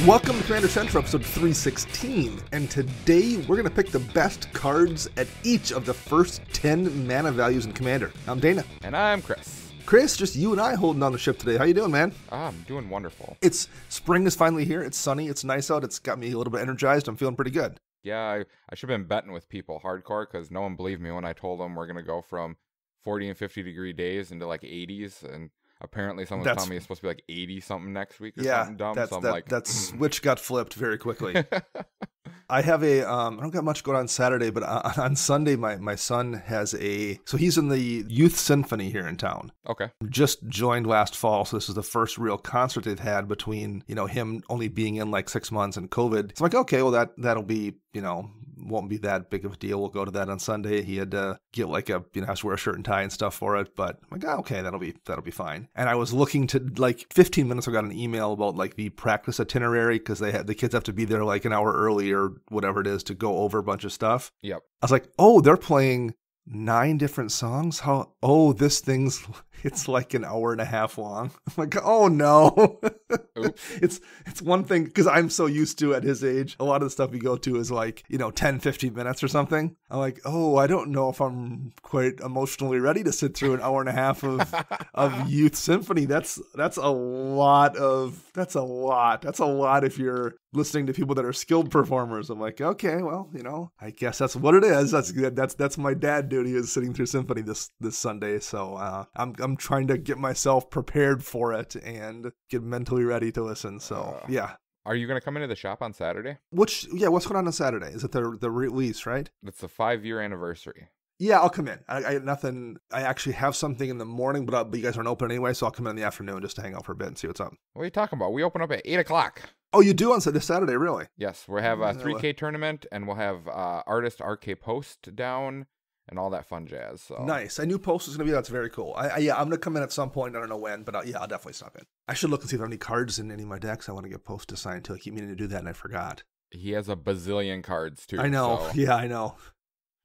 Welcome to Commander Central, episode 316, and today we're going to pick the best cards at each of the first 10 mana values in Commander. I'm Dana. And I'm Chris. Chris, just you and I holding on the ship today. How you doing, man? I'm doing wonderful. Spring is finally here. It's sunny. It's nice out. It's got me a little bit energized. I'm feeling pretty good. Yeah, I should have been betting with people hardcore because no one believed me when I told them we're going to go from 40 and 50 degree days into like 80s, and apparently someone's telling me it's supposed to be like 80 something next week or something dumb. That switch got flipped very quickly. I have I don't got much going on Saturday, but on Sunday, my son has so he's in the Youth Symphony here in town. Okay. Just joined last fall, so this is the first real concert they've had between, him only being in like 6 months and COVID. So I'm like, okay, well that'll be, won't be that big of a deal. We'll go to that on Sunday. He had to get like has to wear a shirt and tie and stuff for it, but I'm like, oh, okay, that'll be fine. And I was looking to, like 15 minutes ago, I got an email about like the practice itinerary because the kids have to be there like an hour early or whatever it is to go over a bunch of stuff. Yep. I was like, oh, they're playing 9 different songs? It's like an hour and a half long. I'm like, oh no. Oops. It's one thing because I'm so used to at his age, a lot of the stuff we go to is like, 10, 15 minutes or something. I'm like, oh, I don't know if I'm quite emotionally ready to sit through an hour and a half of Youth Symphony. That's a lot if you're listening to people that are skilled performers. I'm like, okay, well, I guess that's what it is. That's my dad duty, is sitting through symphony this Sunday. So I'm trying to get myself prepared for it and get mentally ready to listen. So yeah. Are you going to come into the shop on Saturday? What's going on Saturday? Is it the release, right? It's the 5-year anniversary. Yeah, I'll come in. I had nothing. I actually have something in the morning, but you guys aren't open anyway, so I'll come in the afternoon just to hang out for a bit and see what's up. What are you talking about? We open up at 8 o'clock. Oh, you do on this Saturday, really? Yes, we'll have a 3K tournament, and we'll have artist RK Post down and all that fun jazz. So. Nice. I knew Post was going to be. That's very cool. I'm going to come in at some point. I don't know when, but I'll definitely stop in. I should look and see if I have any cards in any of my decks I want to get Post to sign to. I keep meaning to do that, and I forgot. He has a bazillion cards, too. I know. So. Yeah, I know.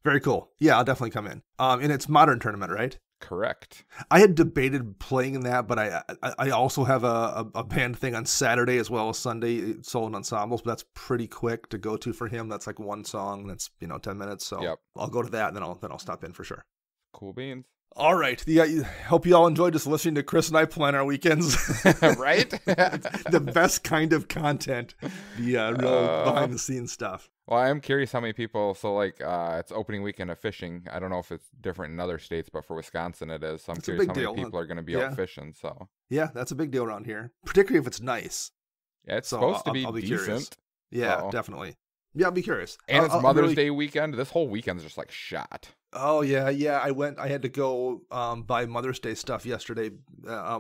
Very cool. Yeah, I'll definitely come in. And it's Modern Tournament, right? Correct. I had debated playing in that, but I also have a band thing on Saturday as well as Sunday, solo and ensembles, but that's pretty quick to go to for him. That's like one song. That's 10 minutes. So yep. I'll go to that, and then I'll stop in for sure. Cool beans. All right. Hope you all enjoyed just listening to Chris and I plan our weekends. Right? The best kind of content. The real behind the scenes stuff. Well, I am curious how many people, it's opening weekend of fishing. I don't know if it's different in other states, but for Wisconsin it is. So I'm curious how many people are going to be out fishing. So yeah, that's a big deal around here, particularly if it's nice. Yeah, it's supposed to be I'll be decent. Curious. Yeah, definitely. Yeah, I'll be curious. And it's Mother's Day weekend. This whole weekend's just like shot. Oh, yeah. I had to go buy Mother's Day stuff yesterday,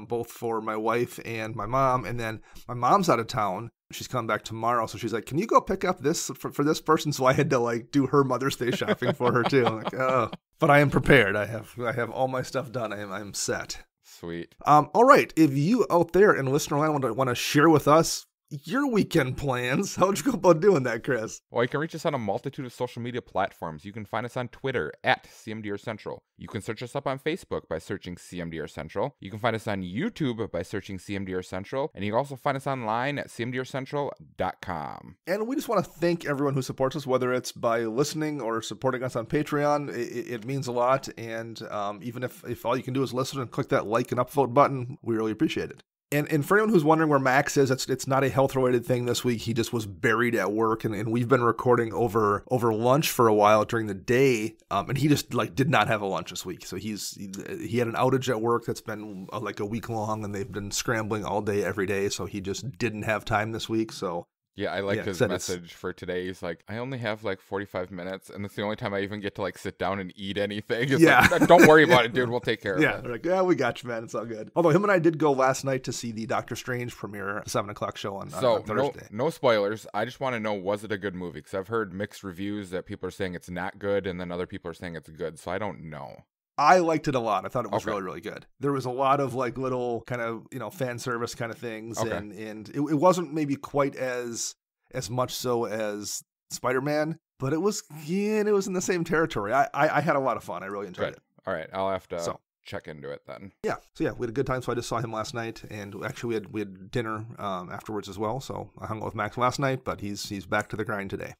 both for my wife and my mom. And then my mom's out of town. She's coming back tomorrow. So she's like, can you go pick up this for this person? So I had to do her Mother's Day shopping for her too. I'm like, oh. But I am prepared. I have all my stuff done. I'm set. Sweet. All right. If you out there in listener land want to share with us your weekend plans, how'd you go about doing that, Chris? Well, you can reach us on a multitude of social media platforms. You can find us on Twitter at CMDR Central. You can search us up on Facebook by searching CMDR Central. You can find us on YouTube by searching CMDR Central. And you can also find us online at cmdrcentral.com. And we just want to thank everyone who supports us, whether it's by listening or supporting us on Patreon. It means a lot. And even if all you can do is listen and click that like and upvote button, we really appreciate it. And for anyone who's wondering where Max is, it's not a health-related thing this week. He just was buried at work, and we've been recording over lunch for a while during the day, and he just did not have a lunch this week. So he had an outage at work that's been like a week long, and they've been scrambling all day every day. So he just didn't have time this week. So. Yeah, I liked his message for today. He's like, I only have 45 minutes, and it's the only time I even get to sit down and eat anything. It's don't worry about it, dude. We'll take care of it. Yeah, we got you, man. It's all good. Although him and I did go last night to see the Doctor Strange premiere at 7 o'clock show on Thursday. No spoilers. I just want to know, was it a good movie? Because I've heard mixed reviews that people are saying it's not good, and then other people are saying it's good. So I don't know. I liked it a lot. I thought it was really, really good. There was a lot of little kind of, fan service kind of things. Okay. And it wasn't maybe quite as much so as Spider-Man, but it was in the same territory. I had a lot of fun. I really enjoyed it. All right. I'll have to check into it then. Yeah. So yeah, we had a good time. So I just saw him last night, and actually we had dinner afterwards as well. So I hung out with Max last night, but he's back to the grind today.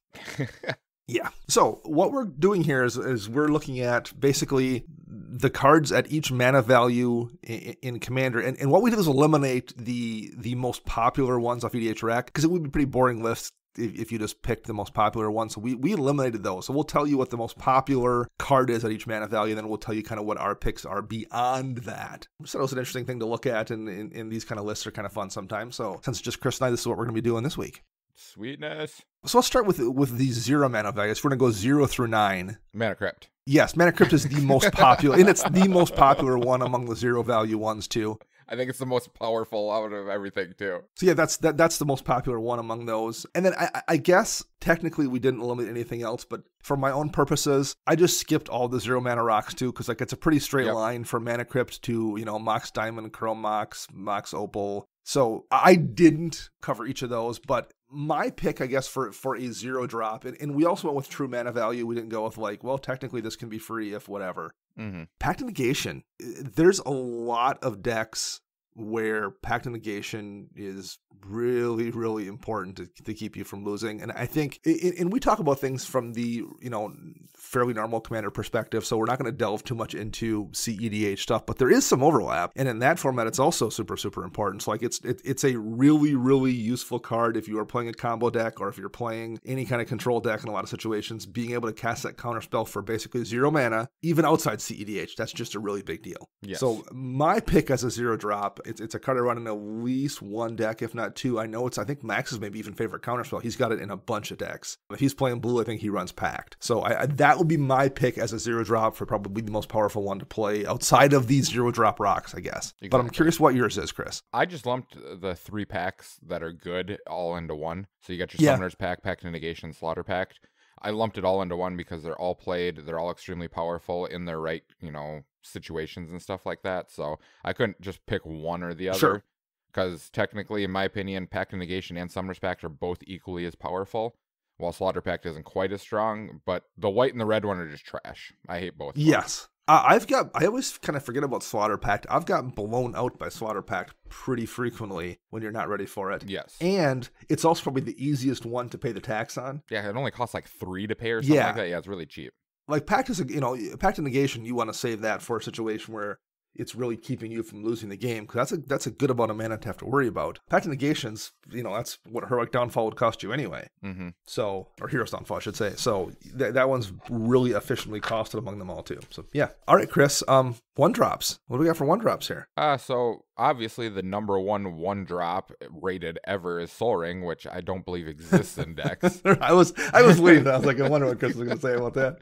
Yeah. So what we're doing here is we're looking at basically the cards at each mana value in Commander. And what we did is eliminate the most popular ones off EDH Rec, because it would be a pretty boring list if you just picked the most popular one. So we eliminated those. So we'll tell you what the most popular card is at each mana value, and then we'll tell you kind of what our picks are beyond that. I just thought it was an interesting thing to look at, and these kind of lists are kind of fun sometimes. So since it's just Chris and I, this is what we're going to be doing this week. Sweetness. So let's start with these 0 mana values. We're going to go 0 through 9. Mana Crypt. Yes, Mana Crypt is the most popular, and it's the most popular one among the 0 value ones too. I think it's the most powerful out of everything too. So yeah, that's the most popular one among those. And then I guess technically we didn't eliminate anything else, but for my own purposes, I just skipped all the 0 mana rocks too, because like it's a pretty straight line from Mana Crypt to, you know, Mox Diamond, Chrome Mox, Mox Opal. So I didn't cover each of those, but my pick, I guess, for a 0 drop, and we also went with true mana value. We didn't go with like, well, technically this can be free if whatever. Mm-hmm. Pact of Negation. There's a lot of decks where Pact of Negation is really, really important to keep you from losing. And I think, and we talk about things from the, you know, fairly normal Commander perspective, so we're not going to delve too much into CEDH stuff, but there is some overlap. And in that format, it's also super, super important. So like it's a really, really useful card if you are playing a combo deck, or if you're playing any kind of control deck in a lot of situations. Being able to cast that counter spell for basically 0 mana, even outside CEDH, that's just a really big deal. Yes. So my pick as a 0 drop, it's a card I run in at least one deck, if not 2. I think Max's maybe even favorite counterspell. He's got it in a bunch of decks. If he's playing blue, I think he runs Pact. So that would be my pick as a 0 drop for probably the most powerful one to play outside of these 0 drop rocks, I guess. Exactly. But I'm curious what yours is, Chris. I just lumped the 3 packs that are good all into one. So you got your Summoner's Pact, Pact of Negation, Slaughter Pact. I lumped it all into one because they're all played. They're all extremely powerful in their right, you know, situations and stuff like that. So I couldn't just pick one or the other. Sure. Because technically, in my opinion, Pact of Negation and Summoner's Pact are both equally as powerful, while Slaughter Pact isn't quite as strong. But the white and the red one are just trash. I hate both. Yes. I always kind of forget about Slaughter Pact. I've gotten blown out by Slaughter Pact pretty frequently when you're not ready for it. Yes. And it's also probably the easiest one to pay the tax on. Yeah, it only costs like 3 to pay or something like that. Yeah, it's really cheap. Like Pact is, you know, Pact of Negation, you want to save that for a situation where it's really keeping you from losing the game, because that's a good amount of mana to have to worry about. Pact of Negations, you know, that's what Heroic Downfall would cost you anyway. Mm-hmm. So, or Hero's Downfall, I should say. So that one's really efficiently costed among them all too. So yeah. All right, Chris. 1-drops. What do we got for 1-drops here? So obviously the number 1-drop rated ever is Sol Ring, which I don't believe exists in decks. I was waiting. I was like, I wonder what Chris was going to say about that.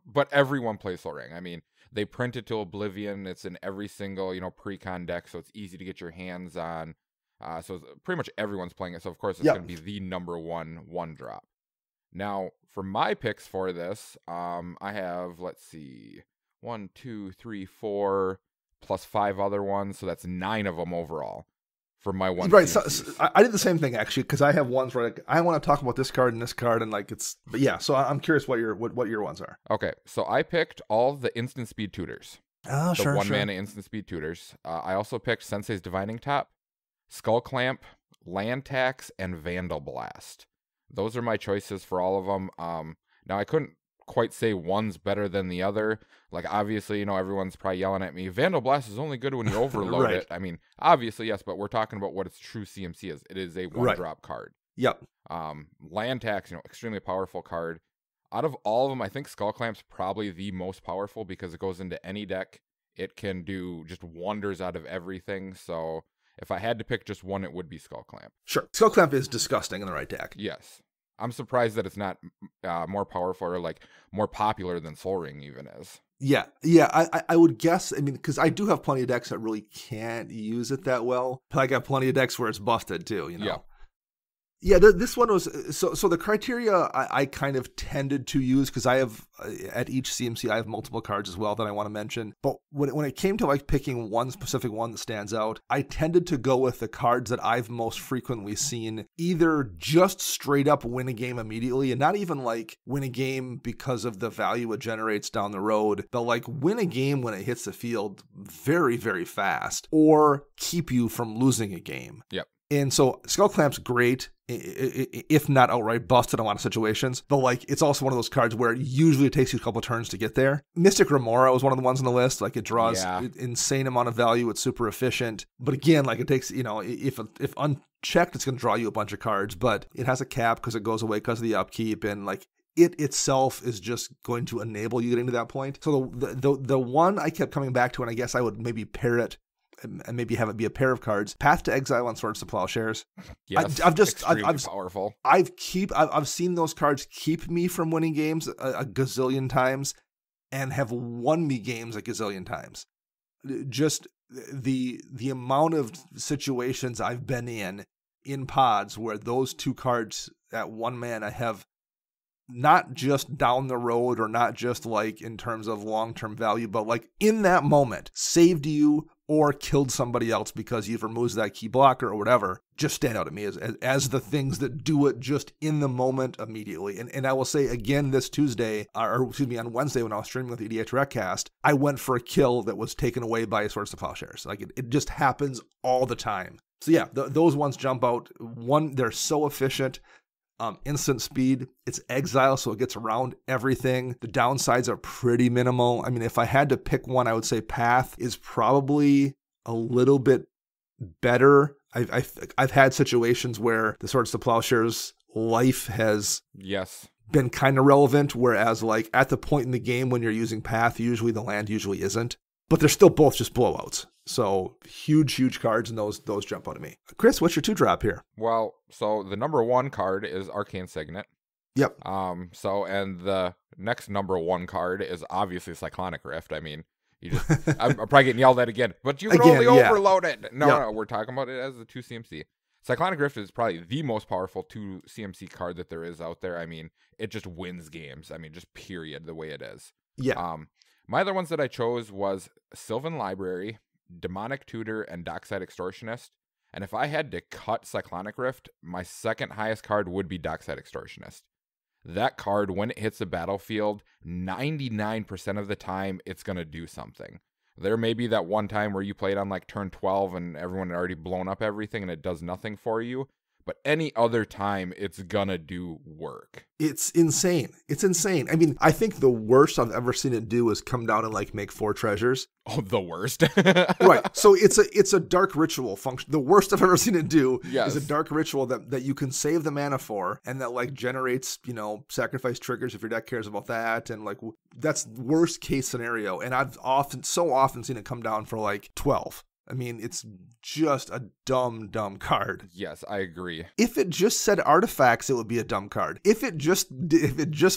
But everyone plays Sol Ring. I mean, they print it to oblivion. It's in every single, you know, pre-con deck, so it's easy to get your hands on. So pretty much everyone's playing it. So of course it's going to be the number 1-drop. Now for my picks for this, I have, let's see, 1, 2, 3, 4 plus 5 other ones, so that's 9 of them overall. For my one, right? So I did the same thing actually, because I have ones where like, I want to talk about this card and this card, and like it's. But yeah, so I'm curious what your ones are. Okay, so I picked all the instant speed tutors. Oh, the 1 mana instant speed tutors. I also picked Sensei's Divining Top, Skull Clamp, Land Tax, and Vandal Blast. Those are my choices for all of them. Now I couldn't quite say one's better than the other. Like, obviously, you know, everyone's probably yelling at me, Vandal Blast is only good when you overload it. I mean, obviously, yes, but we're talking about what its true CMC is. It is a 1-drop card. Yep. Land Tax, you know, extremely powerful card. Out of all of them, I think Skull Clamp's probably the most powerful because it goes into any deck. It can do just wonders out of everything. So if I had to pick just one, it would be Skull Clamp. Sure. Skull Clamp is disgusting in the right deck. Yes. I'm surprised that it's not more powerful or like more popular than Sol Ring even is. Yeah. I would guess. I mean, because I do have plenty of decks that really can't use it that well. But I got plenty of decks where it's busted too. You know. Yeah. Yeah, this one was so the criteria I kind of tended to use because I have at each CMC I have multiple cards as well that I want to mention. But when it came to like picking one specific one that stands out, I tended to go with the cards that I've most frequently seen either just straight up win a game immediately, and not even like win a game because of the value it generates down the road. They'll like win a game when it hits the field very, very fast, or keep you from losing a game. Yep. And so Skull Clamp's great, if not outright busted in a lot of situations. But like, it's also one of those cards where usually it takes you a couple of turns to get there. Mystic Remora was one of the ones on the list. Like, it draws insane amount of value. It's super efficient. But again, like, it takes, if unchecked, it's going to draw you a bunch of cards. But it has a cap because it goes away because of the upkeep. And like, it itself is just going to enable you getting to that point. So the one I kept coming back to, and I guess I would maybe pair it and maybe have it be a pair of cards. Path to Exile on Swords to Plowshares. Yes, I've powerful. I've seen those cards keep me from winning games a gazillion times, and have won me games a gazillion times. Just the amount of situations I've been in pods where those two cards at one mana have not just down the road or not just like in terms of long-term value, but like in that moment saved you or killed somebody else because you've removed that key blocker or whatever, just stand out at me as the things that do it just in the moment immediately. And I will say again this Tuesday, on Wednesday when I was streaming with EDH Recast, I went for a kill that was taken away by Swords to Plowshares. Like it just happens all the time. So yeah, those ones jump out. One, they're so efficient. Instant speed, it's exile, so it gets around everything. The downsides are pretty minimal. I mean, if I had to pick one, I would say Path is probably a little bit better. I've had situations where the Swords to Plowshares life has been kind of relevant, whereas like at the point in the game when you're using Path, usually the land usually isn't. But they're still both just blowouts. So huge cards, and those jump out at me. Chris, what's your 2-drop here? Well, so the number 1 card is Arcane Signet. Yep. And the next number 1 card is obviously Cyclonic Rift. I mean, I'm probably getting yelled at again, but you can only overload it. No, we're talking about it as the 2 CMC. Cyclonic Rift is probably the most powerful 2 CMC card that there is out there. I mean, it just wins games. I mean, just period, the way it is. Yeah. My other ones that I chose was Sylvan Library, Demonic Tutor, and Dockside Extortionist. And if I had to cut Cyclonic Rift, my second highest card would be Dockside Extortionist. That card, when it hits the battlefield, 99% of the time, it's going to do something. There may be that one time where you played on like turn 12 and everyone had already blown up everything and it does nothing for you. But any other time, it's gonna do work. It's insane. It's insane. I mean, I think the worst I've ever seen it do is come down and like make 4 treasures. Oh, the worst. Right. So it's a dark ritual function. The worst I've ever seen it do is a dark ritual that you can save the mana for, and that like generates, sacrifice triggers if your deck cares about that. And like, that's worst case scenario. And I've so often seen it come down for like 12. I mean, it's just a dumb card. Yes, I agree. If it just said artifacts, it would be a dumb card. If it just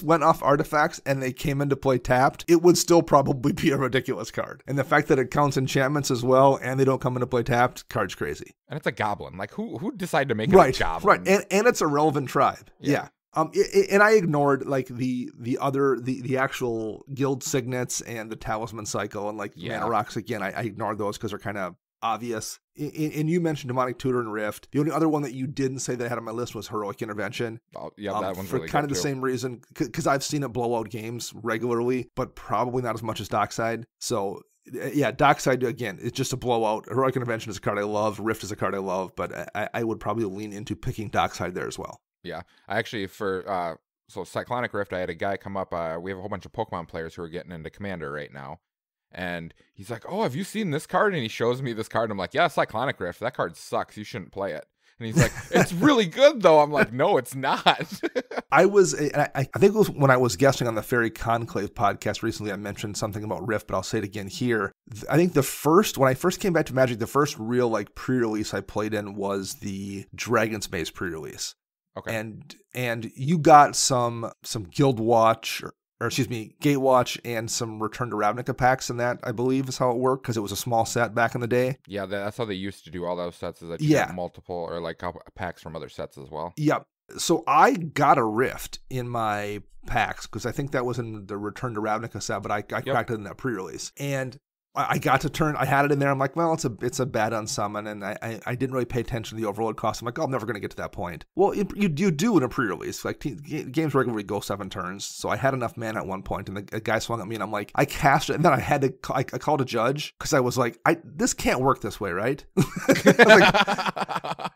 went off artifacts and they came into play tapped, it would still probably be a ridiculous card. And the fact that it counts enchantments as well and they don't come into play tapped, card's crazy. And it's a goblin. Like, who decided to make it a goblin? Right, and it's a relevant tribe. Yeah. And I ignored like the actual guild signets and the talisman cycle and like mana rocks again. I ignored those because they're kind of obvious. And you mentioned Demonic Tutor and Rift. The only other one that you didn't say that I had on my list was Heroic Intervention. Oh, yeah, that one's for really kind good of the same reason, because I've seen it blow out games regularly, but probably not as much as Dockside. So yeah, Dockside again, it's just a blowout. Heroic Intervention is a card I love. Rift is a card I love, but I would probably lean into picking Dockside there as well. Yeah, I actually so Cyclonic Rift, I had a guy come up. We have a whole bunch of Pokemon players who are getting into Commander right now, and he's like, "Oh, have you seen this card?" And he shows me this card, and I'm like, "Yeah, Cyclonic Rift. That card sucks. You shouldn't play it." And he's like, "It's really good, though." I'm like, "No, it's not." I think it was when I was guesting on the Fairy Conclave podcast recently, I mentioned something about Rift, but I'll say it again here. I think when I first came back to Magic, the first real like pre-release I played in was the Dragon's Maze pre-release. Okay. And you got some Guild Watch or excuse me, Gatewatch and some Return to Ravnica packs in that, I believe is how it worked, because it was a small set back in the day. Yeah, that's how they used to do all those sets, is that you got multiple or like packs from other sets as well. Yep. So I got a Rift in my packs because I think that was in the Return to Ravnica set, but I cracked it in that pre-release. And I got to turn, I had it in there. I'm like, well, it's a bad unsummon, and I didn't really pay attention to the overload cost. I'm like, oh, I'm never going to get to that point. Well, you do in a pre-release. Like, games regularly go 7 turns, so I had enough mana at one point, and the guy swung at me, and I'm like, I cast it, and then I had to, I called a judge, because I was like, this can't work this way, right? Like,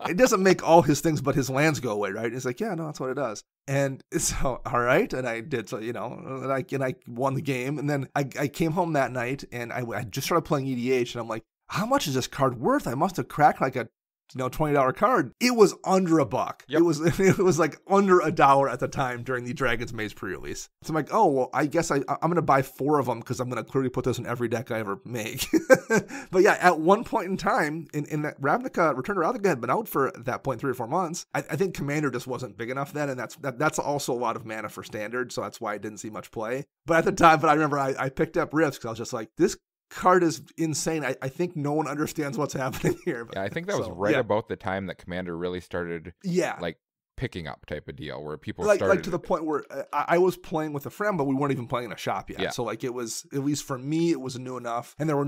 it doesn't make all his things but his lands go away, right? He's like, yeah, no, that's what it does. And so, all right, and I did, so, and I won the game, and then I came home that night, and I just started playing EDH, and I'm like, how much is this card worth? I must have cracked like a $20 card. It was under $1. Yep. It was like under $1 at the time during the Dragon's Maze pre-release. So I'm like, oh, well, I guess I'm going to buy 4 of them because I'm going to clearly put this in every deck I ever make. But yeah, at one point in time, in that Ravnica, Return to Ravnica had been out for at that point 3 or 4 months. I think Commander just wasn't big enough then, and that's also a lot of mana for Standard, so that's why I didn't see much play. But at the time, I remember I picked up Rifts because I was just like, this card is insane. I think no one understands what's happening here. Yeah, I think that was about the time that Commander really started like picking up type of deal, where people started like to the point where I was playing with a friend, but we weren't even playing in a shop yet. Yeah. So like, it was, at least for me, it was new enough, and there were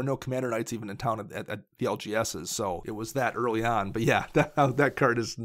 no Commander Nights even in town at the LGSs, so it was that early on. But yeah, that card is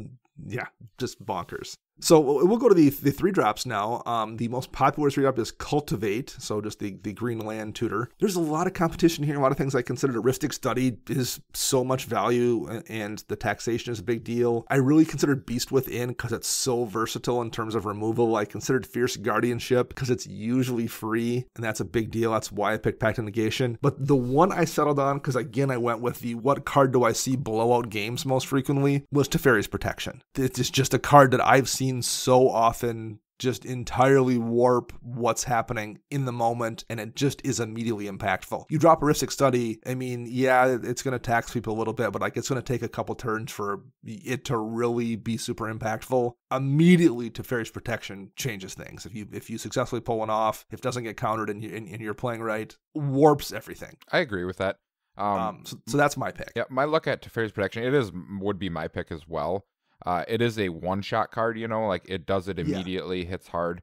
just bonkers. So we'll go to the 3-drops now. The most popular 3-drop is Cultivate, so just the green land tutor. There's a lot of competition here, a lot of things I consider. Heuristic Study is so much value, and the taxation is a big deal. I really considered Beast Within because it's so versatile in terms of removal. I considered Fierce Guardianship because it's usually free, and that's a big deal. That's why I picked Pact of Negation. But the one I settled on, because again, I went with the what card do I see blow out games most frequently, was Teferi's Protection. It's just a card that I've seen so often just entirely warp what's happening in the moment, and it just is immediately impactful. You drop a Heuristic Study, I mean, yeah, it's going to tax people a little bit, but like, it's going to take a couple turns for it to really be super impactful. Immediately, Teferi's Protection changes things. If you successfully pull one off, if it doesn't get countered and you're playing right, warps everything. I agree with that. So that's my pick. Yeah, my look at Teferi's Protection, would be my pick as well. It is a one-shot card, like it does it immediately, hits hard.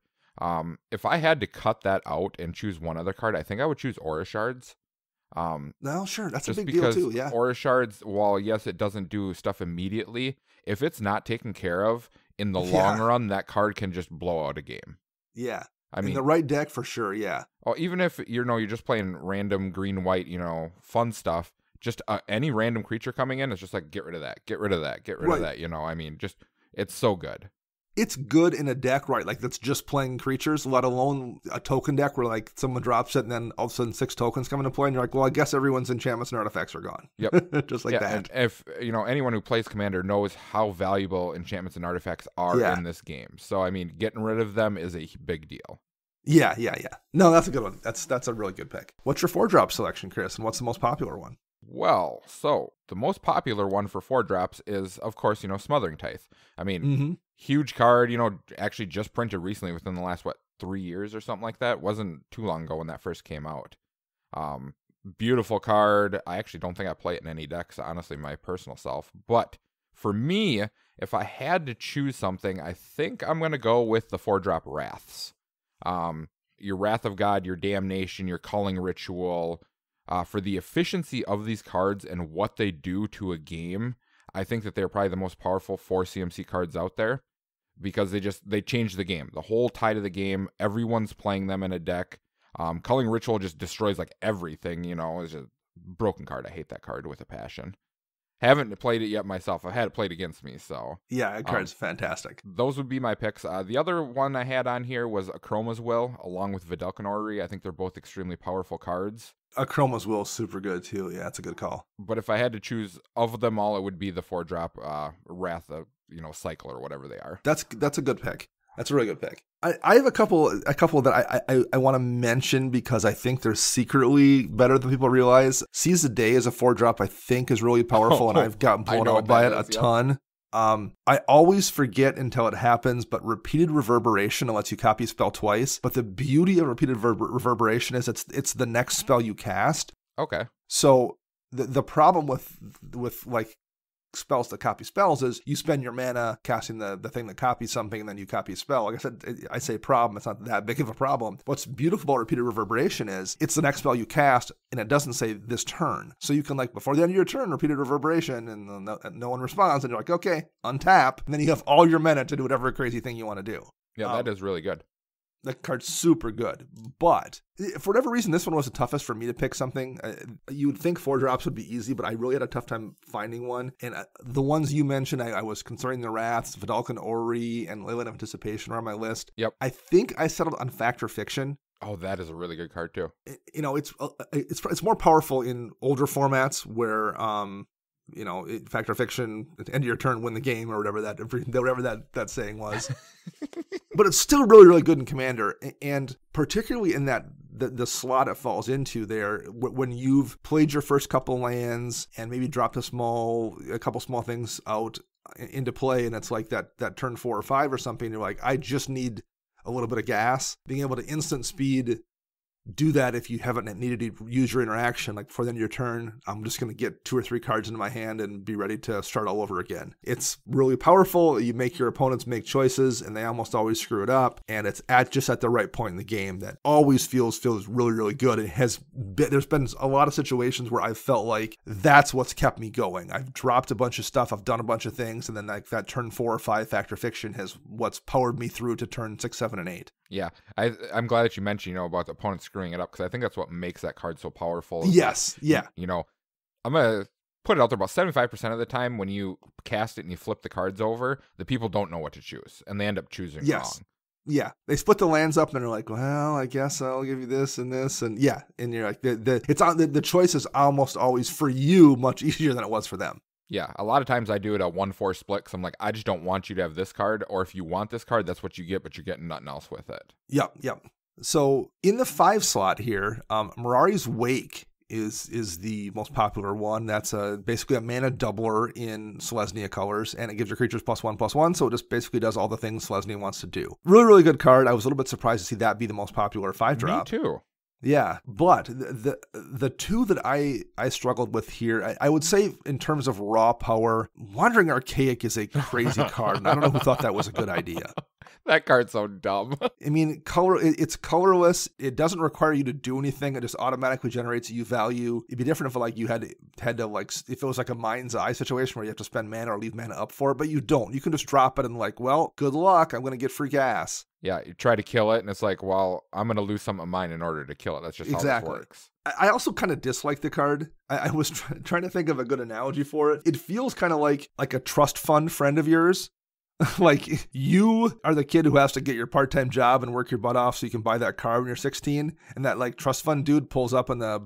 If I had to cut that out and choose one other card, I think I would choose Aura Shards. No, sure, that's a big deal too, yeah. Aura Shards, while yes, it doesn't do stuff immediately, if it's not taken care of, in the long run, that card can just blow out a game. Yeah. I mean, in the right deck, for sure, yeah. Oh, even if, you're just playing random green-white, fun stuff, just any random creature coming in is just like, get rid of that, get rid of that, get rid of that, I mean, just, it's so good. It's good in a deck, right, like that's just playing creatures, let alone a token deck where like someone drops it and then all of a sudden 6 tokens come into play and you're like, well, I guess everyone's enchantments and artifacts are gone. Yep. Just like that. And if, anyone who plays Commander knows how valuable enchantments and artifacts are in this game. So, I mean, getting rid of them is a big deal. Yeah. No, that's a good one. That's a really good pick. What's your 4-drop selection, Chris, and what's the most popular one? Well, so the most popular one for 4-drops is, of course, Smothering Tithe. I mean, huge card, actually just printed recently within the last, 3 years or something like that. Wasn't too long ago when that first came out. Beautiful card. I actually don't think I play it in any decks, honestly, my personal self. But for me, if I had to choose something, I think I'm going to go with the 4-drop Wraths. Your Wrath of God, your Damnation, your Culling Ritual. For the efficiency of these cards and what they do to a game, I think that they're probably the most powerful 4 CMC cards out there, because they change the game. The whole tide of the game, everyone's playing them in a deck. Culling Ritual just destroys like everything, It's a broken card. I hate that card with a passion. Haven't played it yet myself. I've had it played against me, so. Yeah, that card's fantastic. Those would be my picks. The other one I had on here was Akroma's Will, along with Vidalcan Orrery. I think they're both extremely powerful cards. Akroma's Will is super good, too. Yeah, it's a good call. But if I had to choose of them all, it would be the 4-drop Wrath of, Cycle or whatever they are. That's a good pick. That's a really good pick. I have a couple that I want to mention because I think they're secretly better than people realize. Seize the Day as a 4-drop, I think, is really powerful, and I've gotten blown out by it a ton. I always forget until it happens, but repeated reverberation lets you copy a spell twice. But the beauty of repeated reverberation is it's the next spell you cast. Okay. So the problem with like spells that copy spells is you spend your mana casting the thing that copies something and then you copy a spell. Like I said, I say problem, it's not that big of a problem. What's beautiful about repeated reverberation is it's the next spell you cast and it doesn't say this turn. So you can like before the end of your turn, repeated reverberation and no one responds and you're like, okay, untap. And then you have all your mana to do whatever crazy thing you want to do. Yeah, that is really good. That card's super good, but for whatever reason, this one was the toughest for me to pick something. You would think 4-drops would be easy, but I really had a tough time finding one. And the ones you mentioned, I was considering the Wraths, Vidalcan Ori, and Leyland of Anticipation are on my list. Yep. I think I settled on Fact or Fiction. Oh, that is a really good card too. It's more powerful in older formats where Fact or Fiction, at the end of your turn, win the game, or whatever that saying was. But it's still really, really good in Commander, and particularly in that the slot it falls into there, when you've played your first couple lands and maybe dropped a couple small things out into play, and it's like that turn 4 or 5 or something, you're like, I just need a little bit of gas. Being able to instant speed do that if you haven't needed to use your interaction, like before the end of your turn, I'm just going to get 2 or 3 cards into my hand and be ready to start all over again. It's really powerful. You make your opponents make choices and they almost always screw it up. And it's just at the right point in the game that always feels really, really good. There's been a lot of situations where I've felt like that's what's kept me going. I've dropped a bunch of stuff. I've done a bunch of things. And then like that turn 4 or 5 Fact or Fiction has what's powered me through to turn 6, 7, and 8. Yeah, I'm glad that you mentioned, about the opponent screwing it up, because I think that's what makes that card so powerful. Yes, yeah. I'm going to put it out there, about 75% of the time when you cast it and you flip the cards over, the people don't know what to choose, and they end up choosing wrong. Yeah, they split the lands up and they're like, well, I guess I'll give you this and this, and yeah, and you're like, the choice is almost always for you much easier than it was for them. Yeah, a lot of times I do it a 1-4 split because I'm like, I just don't want you to have this card, or if you want this card, that's what you get, but you're getting nothing else with it. Yep. So in the 5 slot here, Mirari's Wake is the most popular one. That's basically a mana doubler in Selesnya colors, and it gives your creatures +1/+1, so it just basically does all the things Selesnya wants to do. Really, really good card. I was a little bit surprised to see that be the most popular 5-drop. Me too. Yeah, but the 2 that I struggled with here, I would say in terms of raw power, Wandering Archaic is a crazy card, and I don't know who thought that was a good idea. That card's so dumb. I mean, it's colorless. It doesn't require you to do anything. It just automatically generates U value. It'd be different if you had to like, if it was like a Mind's Eye situation where you have to spend mana or leave mana up for it, but you don't. You can just drop it and like, well, good luck. I'm going to get free gas. Yeah, you try to kill it, and it's like, well, I'm going to lose some of mine in order to kill it. That's just how this works. I also kind of dislike the card. I was trying to think of a good analogy for it. It feels kind of like a trust fund friend of yours. Like, you are the kid who has to get your part-time job and work your butt off so you can buy that car when you're 16, and that like trust fund dude pulls up in the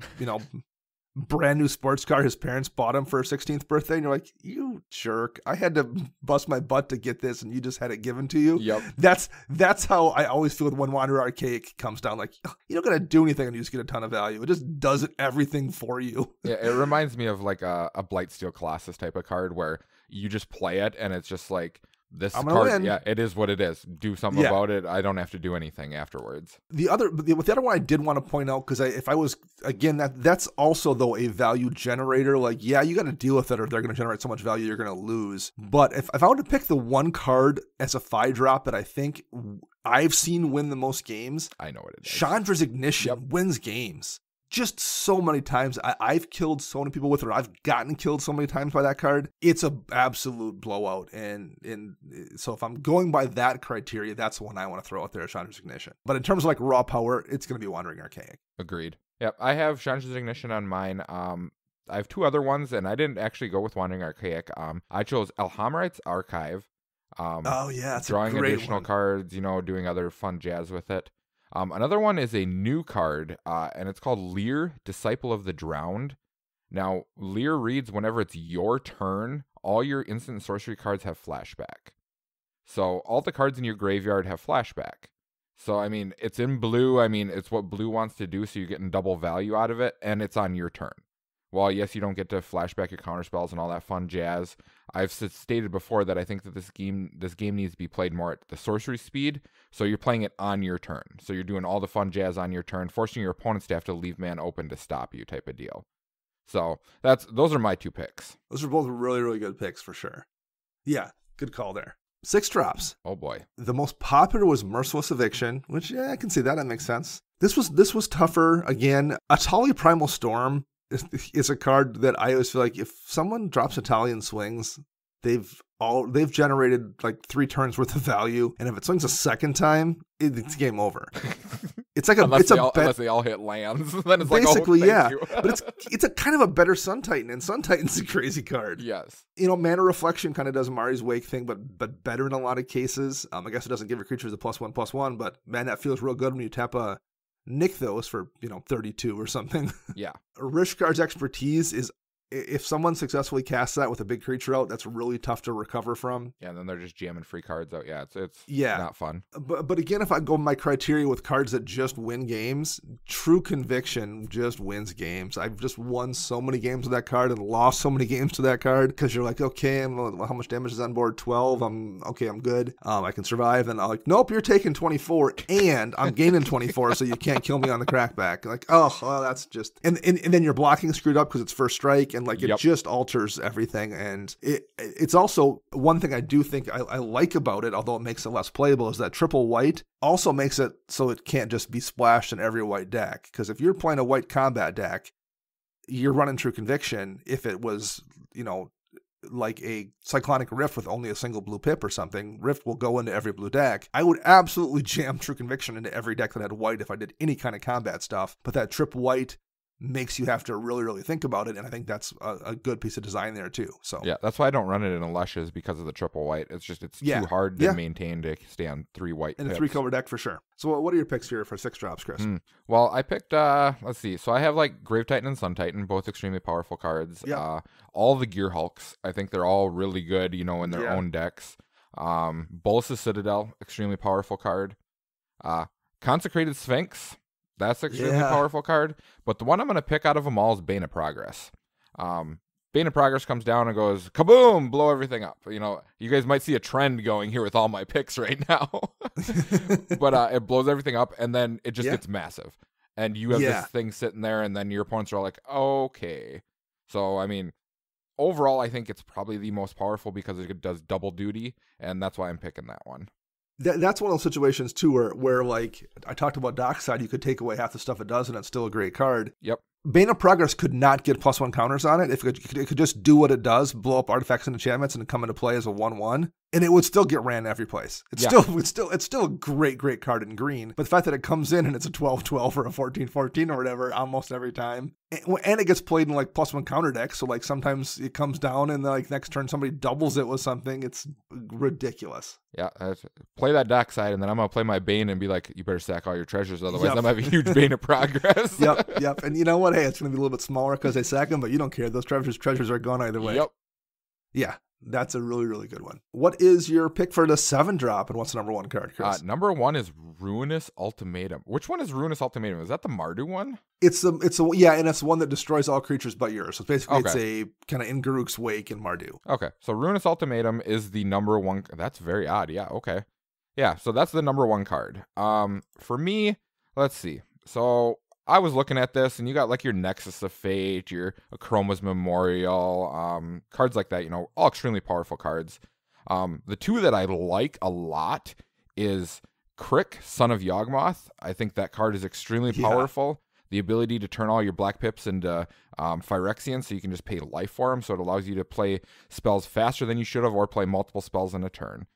brand new sports car his parents bought him for his 16th birthday, and you're like, you jerk, I had to bust my butt to get this and you just had it given to you. Yep. That's how I always feel when Wanderer Archaic comes down. Like, you don't gotta do anything and you just get a ton of value. It just does everything for you. Yeah, it reminds me of like a Blightsteel Colossus type of card where you just play it and it's just like, this card, win. Yeah, it is what it is. Do something about it. I don't have to do anything afterwards. The other one I did want to point out, because if I was, again, that's also, though, a value generator. Like, yeah, you got to deal with it or they're going to generate so much value you're going to lose. But if I were to pick the one card as a 5-drop that I think I've seen win the most games, I know what it is. Chandra's Ignition wins games. Just so many times. I've killed so many people with it, or I've gotten killed so many times by that card. It's an absolute blowout. And so if I'm going by that criteria, that's the one I want to throw out there, Chandra's Ignition. But in terms of like raw power, it's going to be Wandering Archaic. Agreed. Yep, I have Chandra's Ignition on mine. I have 2 other ones, and I didn't actually go with Wandering Archaic. I chose Elhamrite's Archive. That's drawing a great additional one. cards, doing other fun jazz with it. Another one is a new card, and it's called Lear, Disciple of the Drowned. Now, Lear reads whenever it's your turn, all your instant sorcery cards have flashback. So all the cards in your graveyard have flashback. So, I mean, it's in blue. I mean, it's what blue wants to do, so you're getting double value out of it, and it's on your turn, while yes, you don't get to flashback your counter spells and all that fun jazz, I've stated before that I think that this game needs to be played more at the sorcery speed. So you're playing it on your turn. So you're doing all the fun jazz on your turn, forcing your opponents to have to leave man open to stop you, type of deal. So those are my 2 picks. Those are both really, really good picks for sure. Yeah, good call there. 6 drops. Oh boy. The most popular was Merciless Eviction, which yeah, I can see that. That makes sense. This was tougher. Again, Atali Primal Storm is a card that I always feel like if someone drops Atali and swings, they've generated like 3 turns worth of value, and if it swings a second time, it's game over. It's like unless they all hit lands, then it's basically like, oh, thank you. But it's a kind of a better Sun Titan, and Sun Titan's a crazy card. Yes, Mana Reflection kind of does Mari's Wake thing, but better in a lot of cases. I guess it doesn't give your creatures a +1/+1, but man, that feels real good when you tap a Nykthos for 32 or something. Yeah, Rishkar's Expertise is, if someone successfully casts that with a big creature out, that's really tough to recover from. Yeah, and then they're just jamming free cards out. Yeah, it's not fun. But again, if I go my criteria with cards that just win games, True Conviction just wins games. I've just won so many games with that card and lost so many games to that card because you're like, okay, how much damage is on board? 12. I'm good. I can survive. And I'm like, nope, you're taking 24, and I'm gaining 24, so you can't kill me on the crackback. Like, oh, that's just and then you're blocking screwed up because it's first strike. And like it just alters everything, and it's also one thing I do think I like about it, although it makes it less playable, is that triple white also makes it so it can't just be splashed in every white deck. Because if you're playing a white combat deck, you're running True Conviction. If it was like a Cyclonic Rift with only a single blue pip or something, Rift will go into every blue deck. I would absolutely jam True Conviction into every deck that had white if I did any kind of combat stuff. But that trip white makes you have to really, really think about it, and I think that's a good piece of design there too. So yeah, that's why I don't run it in Lushes, because of the triple white. It's too hard to maintain to stay on 3 white and pips. A 3-color deck for sure. So what are your picks here for 6 drops, Chris? Well, I picked let's see. So I have like Grave Titan and Sun Titan, both extremely powerful cards. All the Gear Hulks, I think they're all really good, in their own decks. Bolus's Citadel, extremely powerful card. Consecrated Sphinx, that's an extremely powerful card. But the one I'm going to pick out of them all is Bane of Progress. Bane of Progress comes down and goes, kaboom, blow everything up. You guys might see a trend going here with all my picks right now. But it blows everything up, and then it just gets massive. And you have this thing sitting there, and then your opponents are all like, okay. So, I mean, overall, I think it's probably the most powerful because it does double duty, and that's why I'm picking that one. That's one of those situations, too, where like, I talked about Dockside, you could take away half the stuff it does, and it's still a great card. Yep. Bane of Progress could not get +1 counters on it. If it could just do what it does, blow up artifacts and enchantments, and come into play as a 1/1, and it would still get ran every place. It's still a great card in green. But the fact that it comes in and it's a 12/12 or a 14/14 or whatever almost every time, and it gets played in like +1 counter decks. So like sometimes it comes down and like next turn somebody doubles it with something. It's ridiculous. Yeah, play that Dockside, and then I'm gonna play my Bane and be like, you better sack all your treasures, otherwise I'm gonna have a huge Bane of Progress. Yep. And you know what? Hey, it's gonna be a little bit smaller because they sack them, but you don't care. Those treasures are gone either way. Yep. Yeah, that's a really, really good one. What is your pick for the 7-drop, and what's the number 1 card, Chris? Number 1 is Ruinous Ultimatum. Which one is Ruinous Ultimatum? Is that the Mardu one? It's and it's one that destroys all creatures but yours. So basically, it's a kind of in Garruk's wake in Mardu. Okay, so Ruinous Ultimatum is the number 1. That's very odd. Yeah. Okay. Yeah. So that's the number 1 card. For me, let's see. So I was looking at this, and you got like your Nexus of Fate, your Chroma's Memorial, cards like that, all extremely powerful cards. The 2 that I like a lot is Crick, Son of Yawgmoth. I think that card is extremely powerful. The ability to turn all your black pips into Phyrexian, so you can just pay life for them, so it allows you to play spells faster than you should have, or play multiple spells in a turn.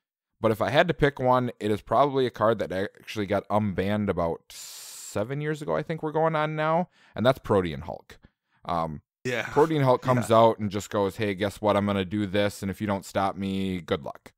But if I had to pick one, it is probably a card that actually got unbanned about 7 years ago, I think we're going on now, and that's Protean Hulk. Protean Hulk comes out and just goes, hey, guess what? I'm going to do this, and if you don't stop me, good luck.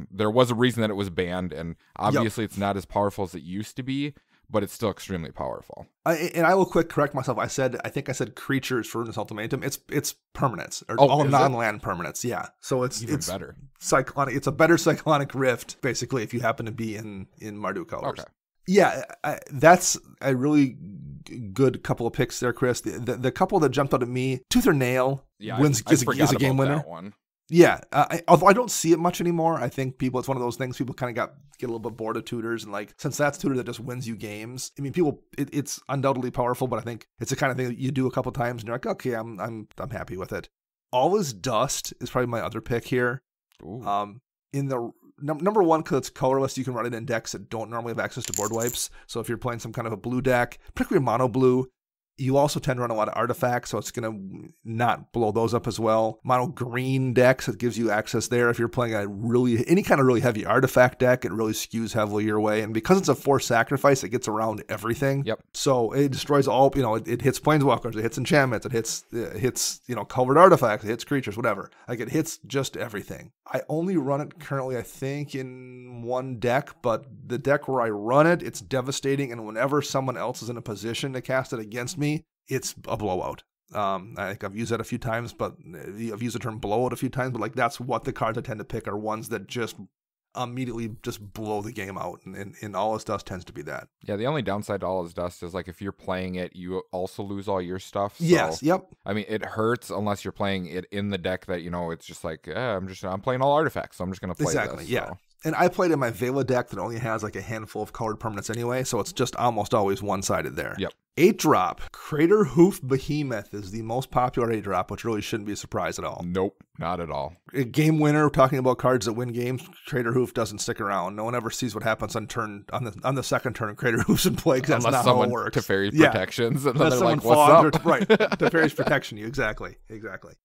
There was a reason that it was banned, and obviously it's not as powerful as it used to be, but it's still extremely powerful. And I will correct myself. I think I said creatures for Ruinous Ultimatum. It's permanents, or all non-land permanents. Yeah, so it's better. Cyclonic. It's a better Cyclonic Rift, basically, if you happen to be in Mardu colors. Okay. Yeah, that's a really good couple of picks there, Chris. The couple that jumped out at me, Tooth or Nail wins is a game winner. That one. Yeah, although I don't see it much anymore. I think it's one of those things people kind of get a little bit bored of tutors, and like since that's tutor that just wins you games. I mean, it's undoubtedly powerful, but I think it's the kind of thing that you do a couple times and you're like, okay, I'm happy with it. All Is Dust is probably my other pick here. Ooh. In the number one, because it's colorless, you can run it in decks that don't normally have access to board wipes. So if you're playing some kind of a blue deck, particularly mono blue, you also tend to run a lot of artifacts, so it's going to not blow those up as well. Mono green decks, it gives you access there. If you're playing any kind of really heavy artifact deck, it really skews heavily your way. And because it's a forced sacrifice, it gets around everything. Yep. So it destroys all, it hits planeswalkers, it hits enchantments, it hits covered artifacts, it hits creatures, whatever. Like it hits just everything. I only run it currently, I think, in one deck, but the deck where I run it, it's devastating. And whenever someone else is in a position to cast it against me, it's a blowout. I think I've used that a few times, but I've used the term blowout a few times, but like that's what the cards I tend to pick are ones that just immediately just blow the game out, and All Is Dust tends to be that. Yeah, the only downside to All Is Dust is like if you're playing it, you also lose all your stuff. So, yes, yep. I mean, it hurts unless you're playing it in the deck that, it's just like, I'm playing all artifacts, so I'm just going to play exactly, this. Yeah. So. And I played in my Vela deck that only has like a handful of colored permanents anyway, so it's just almost always one-sided there. Yep. 8-drop. Crater Hoof Behemoth is the most popular 8-drop, which really shouldn't be a surprise at all. Nope, not at all. A game winner, talking about cards that win games, Crater Hoof doesn't stick around. No one ever sees what happens on the second turn Crater Hoof's in play, because that's not how it works. Teferi's protections, and then they're like, what's up? Right, Teferi's protection you, exactly.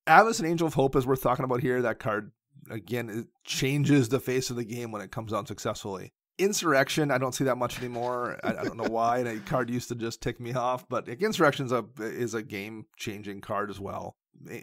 Avis and Angel of Hope, as we're talking about here, that card, again, it changes the face of the game when it comes out successfully. Insurrection, I don't see that much anymore. I don't know why. That card used to just tick me off, but Insurrection is a game-changing card as well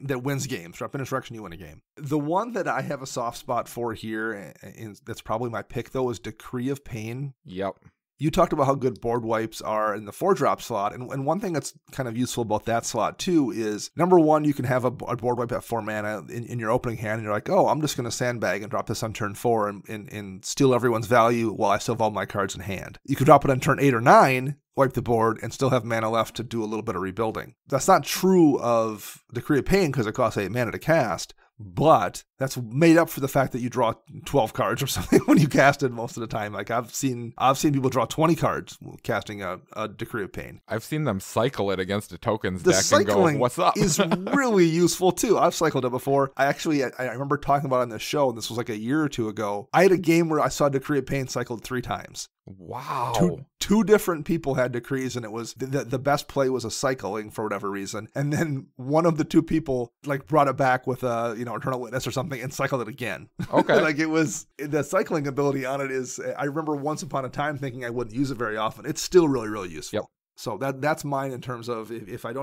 that wins games. Drop Insurrection, you win a game. The one that I have a soft spot for here, and that's probably my pick, though, is Decree of Pain. Yep. You talked about how good board wipes are in the 4-drop slot, and one thing that's kind of useful about that slot too is, number one, you can have a board wipe at 4 mana in your opening hand, and you're like, oh, I'm just going to sandbag and drop this on turn 4 and steal everyone's value while I still have all my cards in hand. You could drop it on turn 8 or 9, wipe the board, and still have mana left to do a little bit of rebuilding. That's not true of Decree of Pain because it costs 8 mana to cast, but that's made up for the fact that you draw 12 cards or something when you cast it most of the time. Like I've seen people draw 20 cards casting a Decree of Pain. I've seen them cycle it against a tokens deck and go, what's up? Is really useful too. I've cycled it before. I remember talking about it on this show, and this was like a year or two ago. I had a game where I saw Decree of Pain cycled 3 times. Wow. Two different people had decrees, and it was the best play was a cycling for whatever reason. And then one of the 2 people like brought it back with a Eternal Witness or something and cycled it again. Okay. Like it was, the cycling ability on it is, I remember once upon a time thinking I wouldn't use it very often. It's still really, really useful. Yep. So that's mine in terms of if I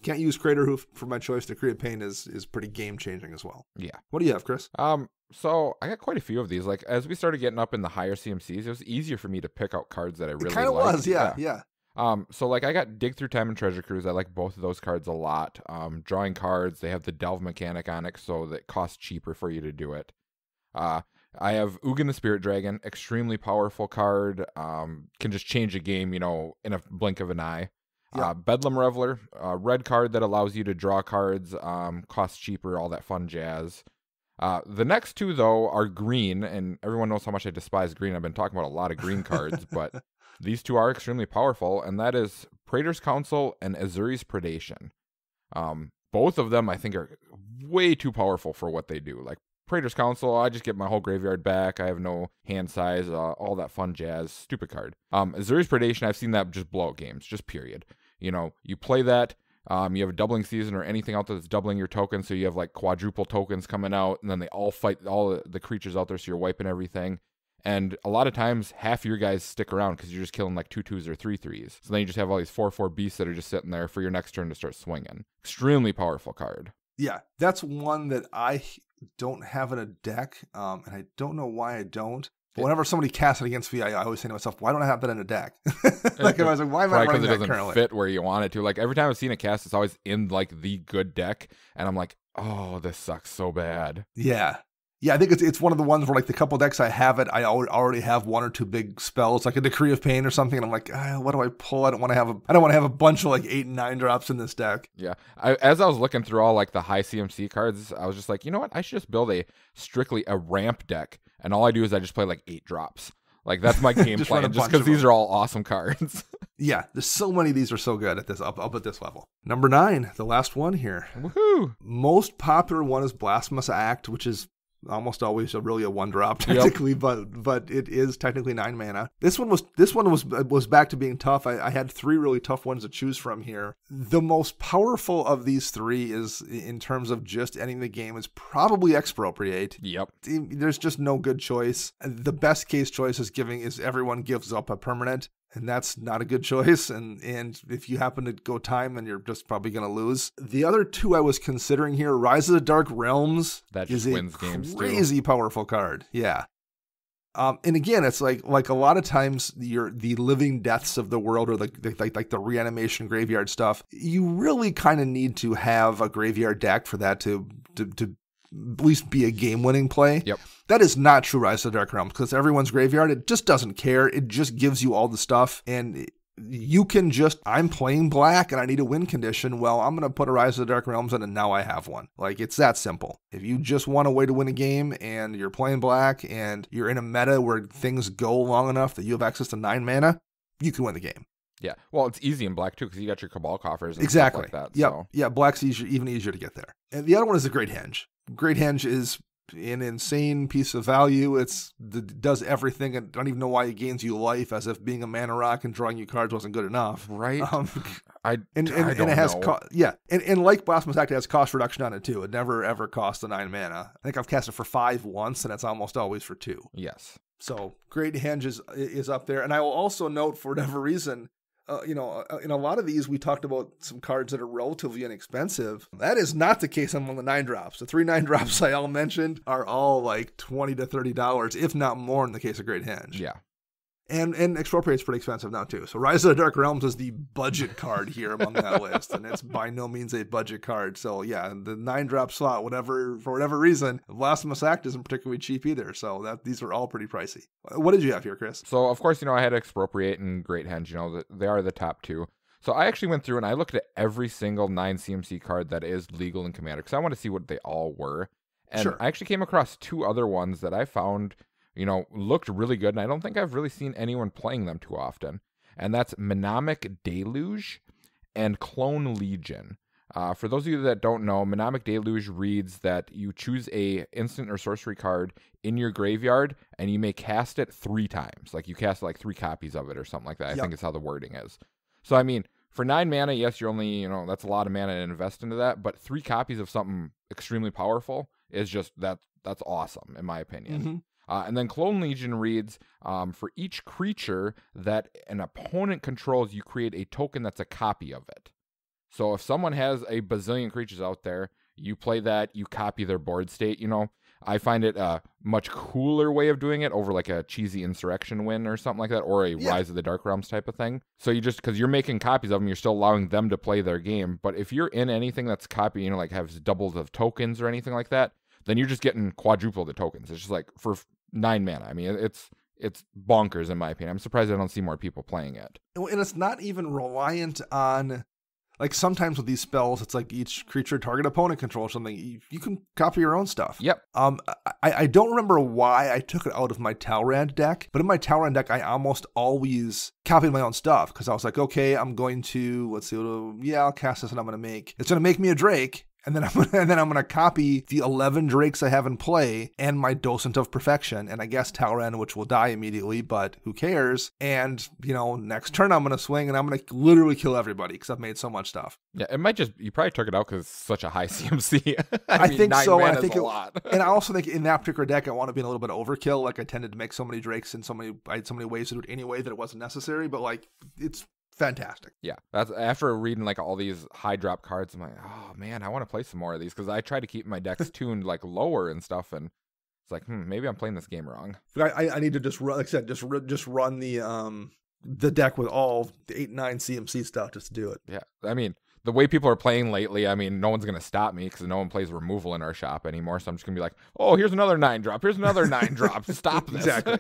can't use Crater Hoof for my choice, Decree of Pain is pretty game changing as well. Yeah. What do you have, Chris? So I got quite a few of these. Like as we started getting up in the higher CMCs, it was easier for me to pick out cards that I really liked. It kind of was, yeah. So like I got Dig Through Time and Treasure Cruise. I like both of those cards a lot. Drawing cards, they have the delve mechanic on it, so that costs cheaper for you to do it. I have Ugin the Spirit Dragon, extremely powerful card. Can just change a game, in a blink of an eye. Yep. Bedlam Reveler, red card that allows you to draw cards, costs cheaper, all that fun jazz. The next 2, though, are green, and everyone knows how much I despise green. I've been talking about a lot of green cards, but these 2 are extremely powerful, and that is Praetor's Council and Azuri's Predation. Both of them, I think, are way too powerful for what they do. Like, Praetor's Council, I just get my whole graveyard back. I have no hand size, all that fun jazz. Stupid card. Azuri's Predation, I've seen that just blow out games, just period. You play that, you have a doubling season or anything out there that's doubling your tokens, so you have like quadruple tokens coming out, and then they all fight all the creatures out there, so you're wiping everything. And a lot of times, half your guys stick around because you're just killing like 2/2s or 3/3s. So then you just have all these 4/4 beasts that are just sitting there for your next turn to start swinging. Extremely powerful card. Yeah, that's one that I don't have in a deck, and I don't know why I don't. But whenever somebody casts it against me, I always say to myself, why don't I have that in a deck? Like, I was like, why am I running that currently? Because it doesn't fit where you want it to. Like, every time I've seen it cast, it's always in, like, the good deck. And I'm like, oh, this sucks so bad. Yeah. Yeah, I think it's one of the ones where, like, the couple decks I have it, I already have one or two big spells, like a Decree of Pain or something, and I'm like, what do I pull? I don't want to have a bunch of like 8 and 9 drops in this deck. Yeah, as I was looking through all like the high CMC cards, I was just like, you know what? I should just build strictly a ramp deck, and all I do is I just play like 8 drops. Like, that's my game plan, just because these are all awesome cards. Yeah, there's so many of these are so good at this up at this level. Number 9, the last one here. Woohoo! Most popular one is Blasphemous Act, which is almost always really a 1-drop technically, but it is technically 9 mana. This one was back to being tough. I had 3 really tough ones to choose from here. The most powerful of these 3 is, in terms of just ending the game, is probably Expropriate. Yep. There's just no good choice. The best case choice is everyone gives up a permanent. And that's not a good choice. And if you happen to go time, then you're just probably going to lose. The other 2 I was considering here, Rise of the Dark Realms, that is wins a games crazy powerful card. Yeah. And again, it's like a lot of times the living deaths of the world, or like the reanimation graveyard stuff, you really kind of need to have a graveyard deck for that to at least be a game-winning play. Yep. That is not true Rise of the Dark Realms, because everyone's graveyard, it just doesn't care. It just gives you all the stuff, and you can just, I'm playing black and I need a win condition. Well, I'm going to put a Rise of the Dark Realms in, and now I have one. Like, it's that simple. If you just want a way to win a game and you're playing black and you're in a meta where things go long enough that you have access to 9 mana, you can win the game. Yeah, well, it's easy in black too, because you got your Cabal coffers and exactly. stuff like that. Yep. So. Yeah, black's even easier to get there. And the other one is the Great Henge. Great Henge is an insane piece of value. It does everything, and I don't even know why it gains you life, as if being a mana rock and drawing you cards wasn't good enough. Right. I don't know. And like Blasphemous Act, it has cost reduction on it too. It never ever costs the 9 mana. I think I've cast it for 5 once, and it's almost always for 2. Yes. So Great Henge is up there. And I will also note, for whatever reason, in a lot of these, we talked about some cards that are relatively inexpensive. That is not the case on one of the 9 drops. The 3 9 drops I all mentioned are all like $20 to $30, if not more in the case of Great Henge. Yeah. And Expropriate's pretty expensive now too. So Rise of the Dark Realms is the budget card here among that list, and it's by no means a budget card. So yeah, the 9-drop slot, for whatever reason, Blasphemous Act isn't particularly cheap either. So these are all pretty pricey. What did you have here, Chris? So of course, I had Expropriate and Great Henge. They are the top 2. So I actually went through and I looked at every single 9 CMC card that is legal in Commander, because I want to see what they all were. And sure. I actually came across 2 other ones that I found looked really good, and I don't think I've really seen anyone playing them too often. And that's Mnemonic Deluge and Clone Legion. For those of you that don't know, Mnemonic Deluge reads that you choose a instant or sorcery card in your graveyard, and you may cast it 3 times. Like, you cast like 3 copies of it or something like that. I think it's how the wording is. So, I mean, for 9 mana, yes, you're only, that's a lot of mana to invest into that, but 3 copies of something extremely powerful is just, that's awesome, in my opinion. Mm-hmm. And then Clone Legion reads, for each creature that an opponent controls, you create a token that's a copy of it. So if someone has a bazillion creatures out there, you play that, you copy their board state. I find it a much cooler way of doing it over like a cheesy Insurrection win or something like that, or a Rise of the Dark Realms type of thing. So you just, because you're making copies of them, you're still allowing them to play their game. But if you're in anything that's copy, like has doubles of tokens or anything like that, then you're just getting quadruple the tokens. It's just like for 9 mana. I mean, it's bonkers in my opinion. I'm surprised I don't see more people playing it. And it's not even reliant on, like, sometimes with these spells, it's like each creature target opponent controls something. You can copy your own stuff. Yep. I don't remember why I took it out of my Talrand deck, but in my Talrand deck, I almost always copied my own stuff, because I was like, okay, I'm going to, I'll cast this and it's going to make me a Drake. And then I'm gonna copy the 11 Drakes I have in play and my Docent of Perfection, and I guess Talrand, which will die immediately, but who cares? And next turn I'm gonna swing and I'm gonna literally kill everybody because I've made so much stuff. Yeah, it might just, you probably took it out because it's such a high CMC. I think so. I think a lot. And I also think in that particular deck I want to be a little bit of overkill. Like, I tended to make so many Drakes and I had so many ways to do it anyway that it wasn't necessary. But like, it's fantastic. Yeah, that's after reading like all these high drop cards. I'm like, oh man, I want to play some more of these, because I try to keep my decks tuned like lower and stuff, and it's like, maybe I'm playing this game wrong. I need to just run, like I said, just run the deck with all the 8 9 CMC stuff just to do it. Yeah, I mean, the way people are playing lately, I mean, no one's going to stop me because no one plays removal in our shop anymore. So I'm just going to be like, oh, here's another 9-drop. Here's another 9-drop. Stop this. Exactly.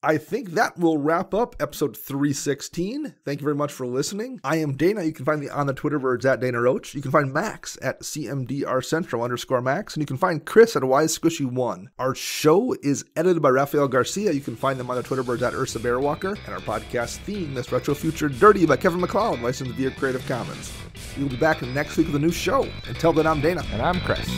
I think that will wrap up episode 316. Thank you very much for listening. I am Dana. You can find me on the Twitterverse at Dana Roach. You can find Max at CMDRCentral_Max. And you can find Chris at WiseSquishy1. Our show is edited by Rafael Garcia. You can find them on the Twitterverse at Ursa Bearwalker. And our podcast theme is Retro Future Dirty by Kevin McLeod, licensed via Creative Commons. We'll be back next week with a new show. Until then, I'm Dana. And I'm Chris.